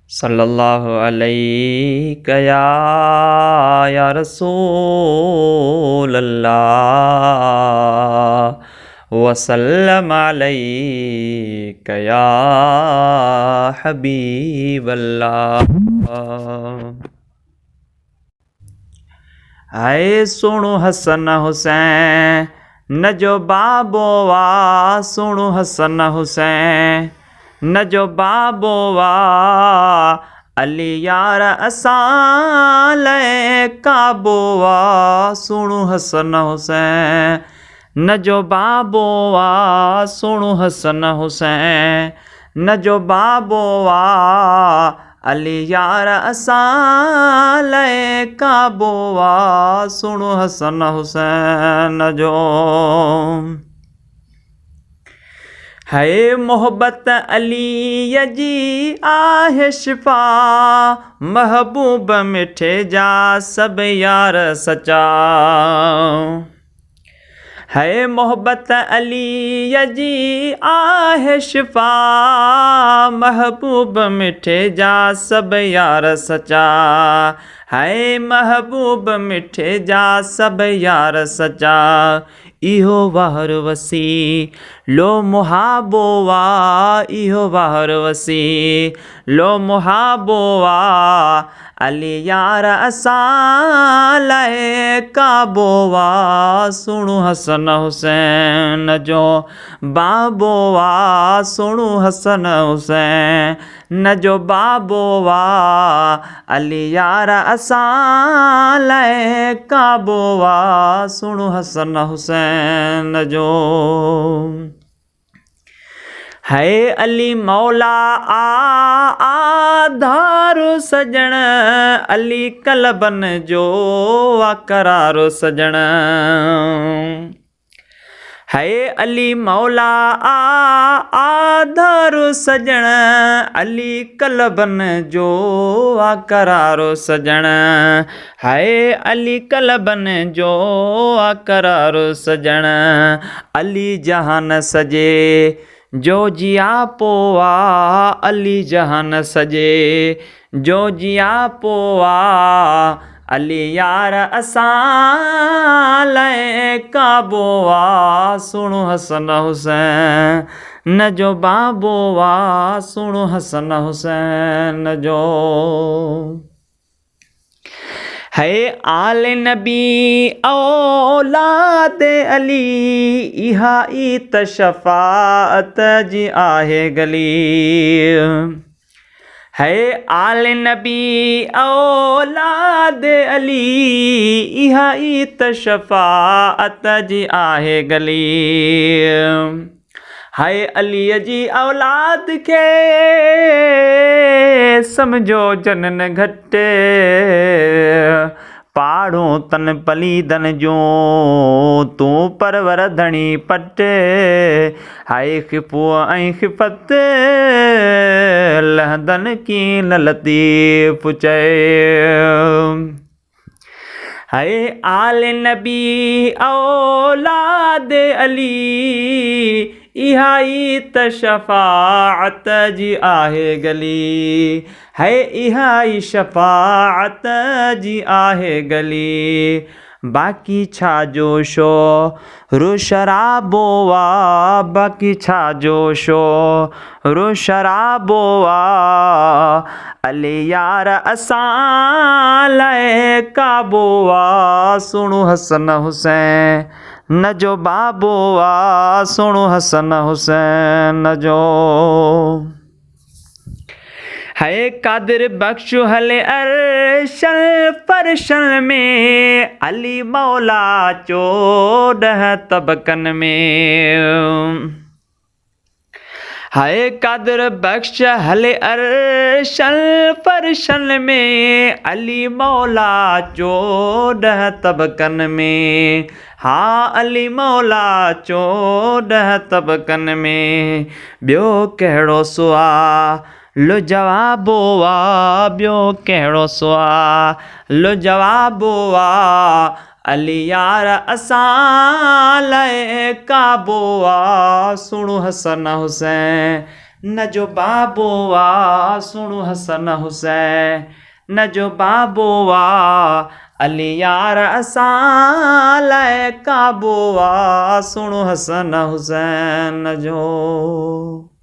सल्लल्लाहु अलैका या रसूल अल्लाह वसल्लम अलैका या हबीब अल्लाह। हाय सुणु हसन हुसैन न जो बाबो वा, सुणु हसन हुसैन न जो बाबो वा, अली यार असां लए काबो वा, सुणु हसन हुसैन न जो बाबो वा, सुणु हसन हुसैन न जो बाबो वा, अली यार असां लए काबो वा, सुणु हसन हुसैन जो। है मोहब्बत अली जी आहे शिफा, महबूब मिठे जा सब यार सचा। है मोहब्बत अली जी आहे शिफा, महबूब मिठे जा सब यार सचा। है महबूब मिठे जा सब यार सचा। इहो वाहर वसी लो मुहाबो वा, इहो वाहर वसी लो मुहाबो वा, अली यार असां लए काबो वा, सुणु हसन हुसैन जो बाबो वा, सुणु हसन हुसैन न जो बाबो वा, अली यार असां लए काबो वा, सुणु हसन हुसैन जो। है अली मौला आधारो सजण, अली कलबन जो करारो सजण। है अली मौला आधारो सजण, अली कलबन जो करारो सजण। है अली कलबन जो करारो सजण, अली जहान सजे जो जिया पोवा, अली जहान सजे जो जिया पोवा, अली यार असां लए काबो वा, सुणु हसन हुसैन न जो बाबो वा, सुणु हसन हुसैन जो। है आले नबी औलाद अली, इहा ईत शफाअत जी आहे गली। है आले नबी औलाद अली, इहा ईत शफाअत जी आहे गली। है अलीअ जी औलाद खे समझो जनन घट, पाड़ो तन पलीदन जो तू परवर धणी पट। हाय खिपो ऐं खिफत लहदन की न लतीफ़ चए। है आले नबी औलाद अली, इहा ईत शफाअत जी आहे गली। है इहा ई शफाअत जी आहे गली। बाकी छा जो शो रो शराबो वा, बाकी छा जो शो रो शराबो वा, अली यार असां लए काबो वा, सुणु हसन हुसैन न जो बाबो वा, सुणु हसन हुसैन जो। है कादिर बख्श हले अरशन फरशन में, अली मौला 14 तबकन में। है कादिर बख्श हले अरशन फरशन में, अली मौला 14 तबकन में। हाँ अली मौला 14 तबकन में। ॿियो कहिड़ो सुवाल जवाबो वा, ॿियो कहिड़ो सुवाल जवाबो वा, अली यार असां लए काबो वा, सुणु हसन हुसैन न जो बाबो आ सुणु हसन हुसैन, न जो बाबो आ अली यार असां लाइ काबो आ सुणु हसन हुसैन जो।